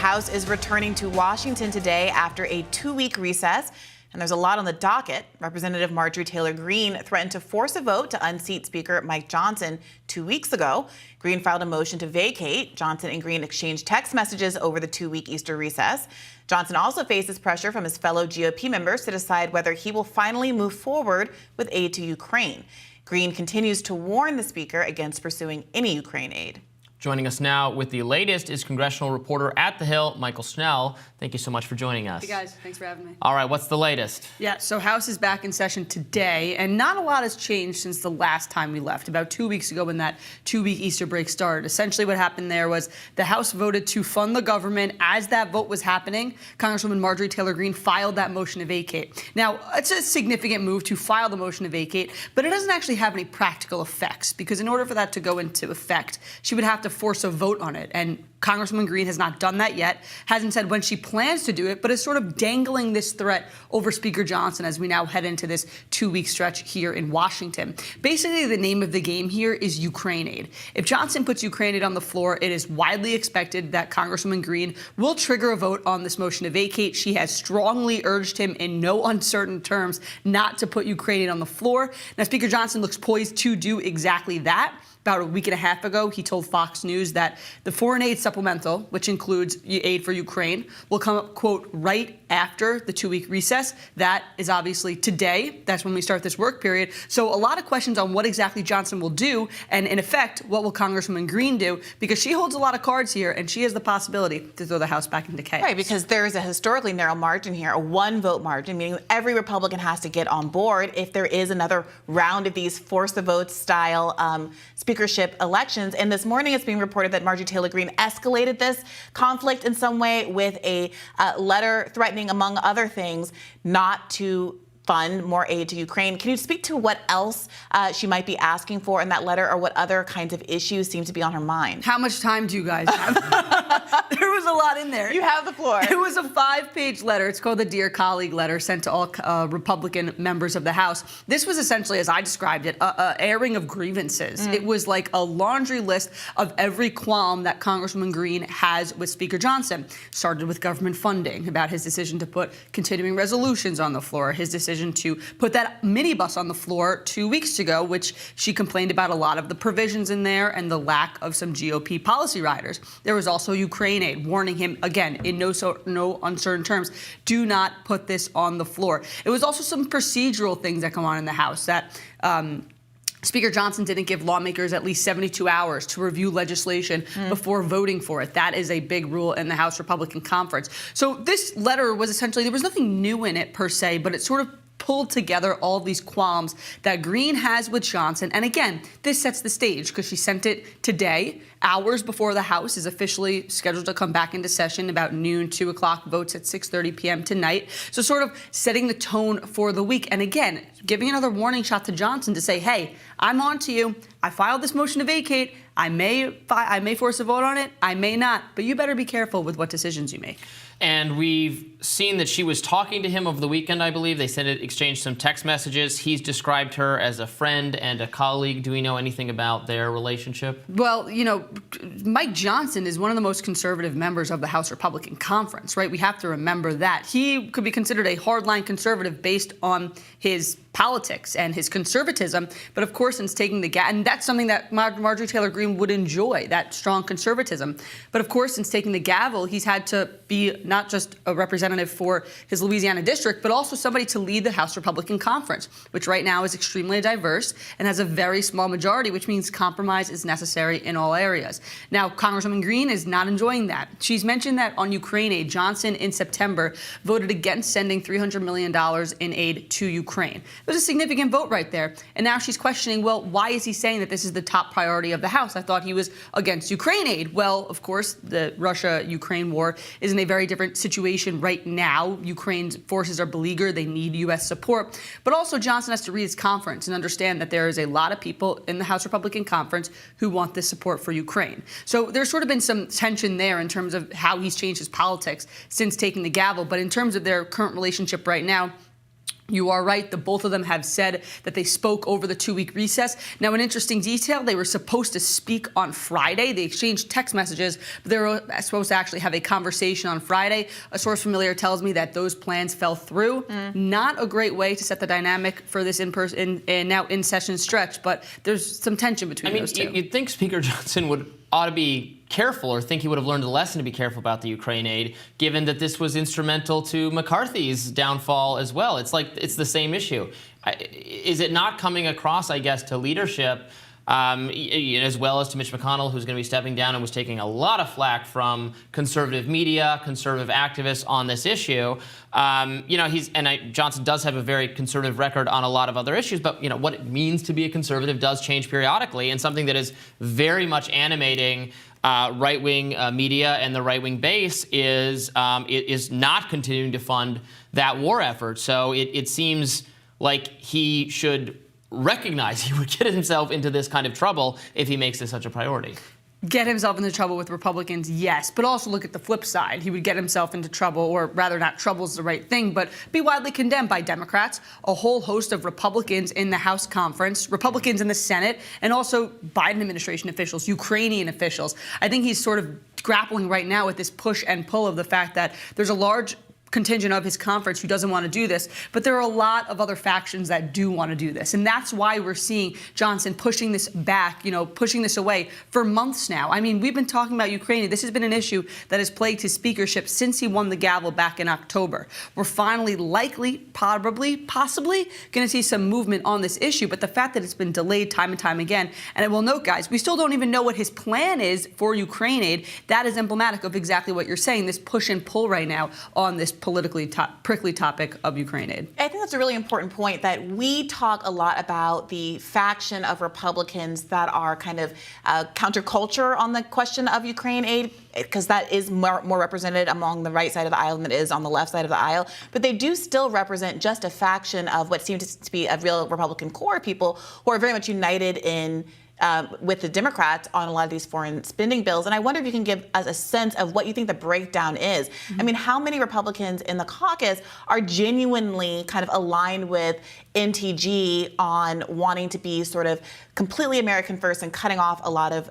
House is returning to Washington today after a 2-week recess, and there's a lot on the docket. Representative Marjorie Taylor Green threatened to force a vote to unseat Speaker Mike Johnson 2 weeks ago. Green filed a motion to vacate. Johnson and Green exchanged text messages over the 2-week Easter recess. Johnson also faces pressure from his fellow GOP members to decide whether he will finally move forward with aid to Ukraine. Green continues to warn the Speaker against pursuing any Ukraine aid. Joining us now with the latest is Congressional reporter at the Hill, Mychael Schnell. Thank you so much for joining us. Hey guys, thanks for having me. All right, what's the latest? Yeah, so House is back in session today, and not a lot has changed since the last time we left, about 2 weeks ago when that 2-week Easter break started. Essentially what happened there was the House voted to fund the government. As that vote was happening, Congresswoman Marjorie Taylor Green filed that motion to vacate. Now, it's a significant move to file the motion to vacate, but it doesn't actually have any practical effects, because in order for that to go into effect, she would have to force a vote on it, and Congresswoman Green has not done that yet, hasn't said when she plans to do it, but is sort of dangling this threat over Speaker Johnson as we now head into this 2-week stretch here in Washington. Basically, the name of the game here is Ukraine aid. If Johnson puts Ukraine aid on the floor, it is widely expected that Congresswoman Green will trigger a vote on this motion to vacate. She has strongly urged him in no uncertain terms not to put Ukraine aid on the floor. Now, Speaker Johnson looks poised to do exactly that. About a week and a half ago, he told Fox News that the foreign aid supplemental, which includes aid for Ukraine, will come up, quote, right after the 2-week recess. That is obviously today. That's when we start this work period. So a lot of questions on what exactly Johnson will do, and in effect, what will Congresswoman Green do, because she holds a lot of cards here, and she has the possibility to throw the House back into chaos. Right, because there is a historically narrow margin here, a one-vote margin, meaning every Republican has to get on board if there is another round of these force-the-vote style speakership elections. And this morning it's being reported that Marjorie Taylor Green escalated this conflict in some way with a letter threatening, among other things, not to fund more aid to Ukraine. Can you speak to what else she might be asking for in that letter, or what other kinds of issues seem to be on her mind? How much time do you guys have? There was a lot in there. You have the floor. It was a 5-page letter. It's called the Dear Colleague letter, sent to all Republican members of the House. This was essentially, as I described it, a airing of grievances. It was like a laundry list of every qualm that Congresswoman Green has with Speaker Johnson. Started with government funding, about his decision to put continuing resolutions on the floor, his decision to put that minibus on the floor 2 weeks ago, which she complained about a lot of the provisions in there and the lack of some GOP policy riders. There was also Ukraine aid, warning him, again, in no uncertain terms, do not put this on the floor. It was also some procedural things that come on in the House, that Speaker Johnson didn't give lawmakers at least 72 hours to review legislation before voting for it. That is a big rule in the House Republican Conference. So this letter was essentially, there was nothing new in it per se, but it sort of pulled together all these qualms that Green has with Johnson. And again, this sets the stage because she sent it today, hours before the House is officially scheduled to come back into session, about noon, 2 o'clock, votes at 6:30 p.m. tonight. So sort of setting the tone for the week. And again, giving another warning shot to Johnson to say, hey, I'm on to you. I filed this motion to vacate. I may force a vote on it. I may not. But you better be careful with what decisions you make. And we've seen that she was talking to him over the weekend, I believe. They said it exchanged some text messages. He's described her as a friend and a colleague. Do we know anything about their relationship? Well, you know, Mike Johnson is one of the most conservative members of the House Republican Conference, right? We have to remember that. He could be considered a hardline conservative based on his politics and his conservatism. But of course, since taking the and that's something that Marjorie Taylor Green would enjoy, that strong conservatism. But of course, since taking the gavel, he's had to be not just a representative for his Louisiana district, but also somebody to lead the House Republican Conference, which right now is extremely diverse and has a very small majority, which means compromise is necessary in all areas. Now, Congresswoman Green is not enjoying that. She's mentioned that on Ukraine aid, Johnson in September voted against sending $300 million in aid to Ukraine. It was a significant vote right there. And now she's questioning, well, why is he saying that this is the top priority of the House? I thought he was against Ukraine aid. Well, of course, the Russia-Ukraine war is in a very different situation right now. Ukraine's forces are beleaguered. They need U.S. support. But also, Johnson has to read his conference and understand that there is a lot of people in the House Republican Conference who want this support for Ukraine. So there's sort of been some tension there in terms of how he's changed his politics since taking the gavel. But in terms of their current relationship right now, You are right. Both of them have said that they spoke over the 2-week recess. Now, an interesting detail, they were supposed to speak on Friday. They exchanged text messages, but they were supposed to actually have a conversation on Friday. A source familiar tells me that those plans fell through. Not a great way to set the dynamic for this now in-session stretch, but there's some tension between those two. You'd think Speaker Johnson ought to be careful, or think he would have learned a lesson to be careful about the Ukraine aid, given that this was instrumental to McCarthy's downfall as well. It's like it's the same issue. Is it not coming across, I guess, to leadership, as well as to Mitch McConnell, who's going to be stepping down and was taking a lot of flack from conservative media, conservative activists on this issue? Johnson does have a very conservative record on a lot of other issues, but what it means to be a conservative does change periodically, and something that is very much animating right-wing media and the right-wing base is not continuing to fund that war effort. So it seems like he should recognize he would get himself into this kind of trouble if he makes this such a priority. Get himself into trouble with Republicans, yes, but also look at the flip side. He would get himself into trouble, or rather, not trouble is the right thing, but be widely condemned by Democrats, a whole host of Republicans in the House conference, Republicans in the Senate, and also Biden administration officials, Ukrainian officials. I think he's sort of grappling right now with this push and pull of the fact that there's a large contingent of his conference who doesn't want to do this, but there are a lot of other factions that do want to do this. And that's why we're seeing Johnson pushing this back, pushing this away for months now. I mean, we've been talking about Ukraine. This has been an issue that has plagued his speakership since he won the gavel back in October. We're finally likely, possibly going to see some movement on this issue, but the fact that it's been delayed time and time again, and I will note, guys, we still don't even know what his plan is for Ukraine aid. That is emblematic of exactly what you're saying, this push and pull right now on this politically prickly topic of Ukraine aid. I think that's a really important point, that we talk a lot about the faction of Republicans that are kind of counterculture on the question of Ukraine aid, because that is more represented among the right side of the aisle than it is on the left side of the aisle. But they do still represent just a faction of what seems to be a real Republican core people who are very much united in with the Democrats on a lot of these foreign spending bills. And I wonder if you can give us a sense of what you think the breakdown is. I mean, how many Republicans in the caucus are genuinely kind of aligned with MTG on wanting to be sort of completely American first and cutting off a lot of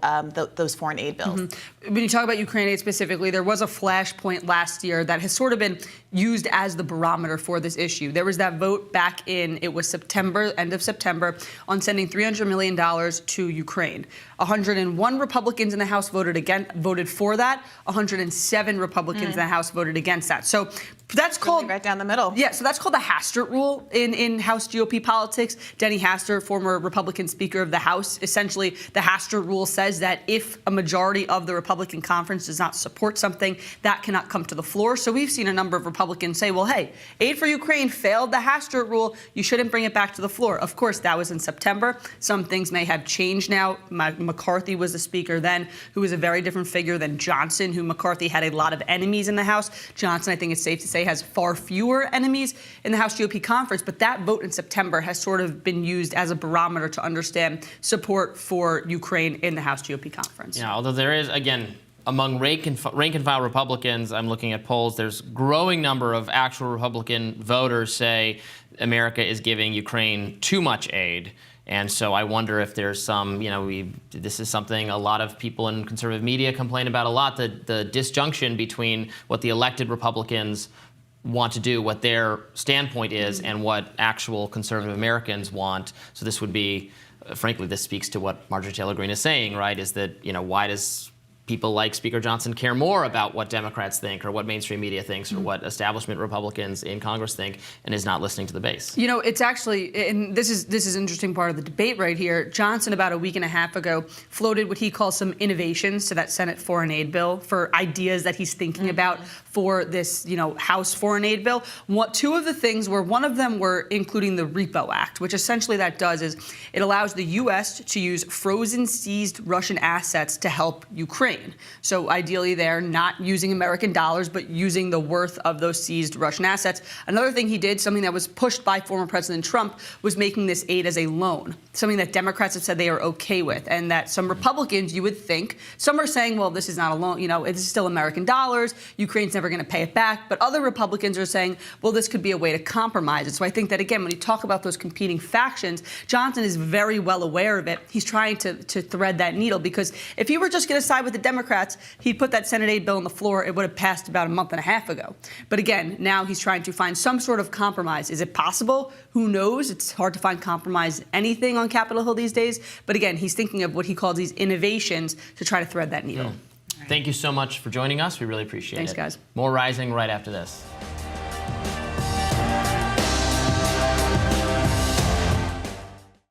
those foreign aid bills? When you talk about Ukraine aid specifically, there was a flashpoint last year that has sort of been used as the barometer for this issue. There was that vote back in, it was September, end of September, on sending $300 million to Ukraine. 101 Republicans in the House voted for that. 107 Republicans in the House voted against that. So that's called right down the middle. Yeah, so that's called the Hastert rule in House GOP politics. Denny Hastert, former Republican Speaker of the House, essentially the Hastert rule says that if a majority of the Republican conference does not support something, that cannot come to the floor. So we've seen a number of Republicans say, well, hey, aid for Ukraine failed the Hastert rule. You shouldn't bring it back to the floor. Of course, that was in September. Some things may have changed now. McCarthy was the speaker then, who was a very different figure than Johnson, who McCarthy had a lot of enemies in the House. Johnson, I think it's safe to say, has far fewer enemies in the House GOP conference. But that vote in September has sort of been used as a barometer to understand support for Ukraine in the House GOP conference. Yeah, although there is, again, among rank and file Republicans, I'm looking at polls, there's a growing number of actual Republican voters say America is giving Ukraine too much aid. And so I wonder if there's some, this is something a lot of people in conservative media complain about a lot, the disjunction between what the elected Republicans want to do, what their standpoint is, and what actual conservative Americans want. So this would be, frankly, this speaks to what Marjorie Taylor Green is saying, right, is that, why does people like Speaker Johnson care more about what Democrats think or what mainstream media thinks or what establishment Republicans in Congress think, and is not listening to the base? It's actually, and this is an interesting part of the debate right here. Johnson, about a week and a half ago, floated what he calls some innovations to that Senate foreign aid bill for ideas that he's thinking about for this, House foreign aid bill. Two of the things one of them were including the Repo Act, which essentially that does is it allows the U.S. to use frozen seized Russian assets to help Ukraine. Ukraine. So ideally, they're not using American dollars, but using the worth of those seized Russian assets. Another thing he did, something that was pushed by former President Trump, was making this aid as a loan, something that Democrats have said they are okay with, and that some Republicans, you would think, some are saying, well, this is not a loan, it's still American dollars, Ukraine's never going to pay it back, but other Republicans are saying, well, this could be a way to compromise it. So I think that, again, when you talk about those competing factions, Johnson is very well aware of it. He's trying to thread that needle, because if he were just going to side with the Democrats, he'd put that Senate aid bill on the floor. It would have passed about a month and a half ago. But again, now he's trying to find some sort of compromise. Is it possible? Who knows? It's hard to find compromise anything on Capitol Hill these days. But again, he's thinking of what he calls these innovations to try to thread that needle. Thank you so much for joining us. We really appreciate it. Thanks, guys. More Rising right after this.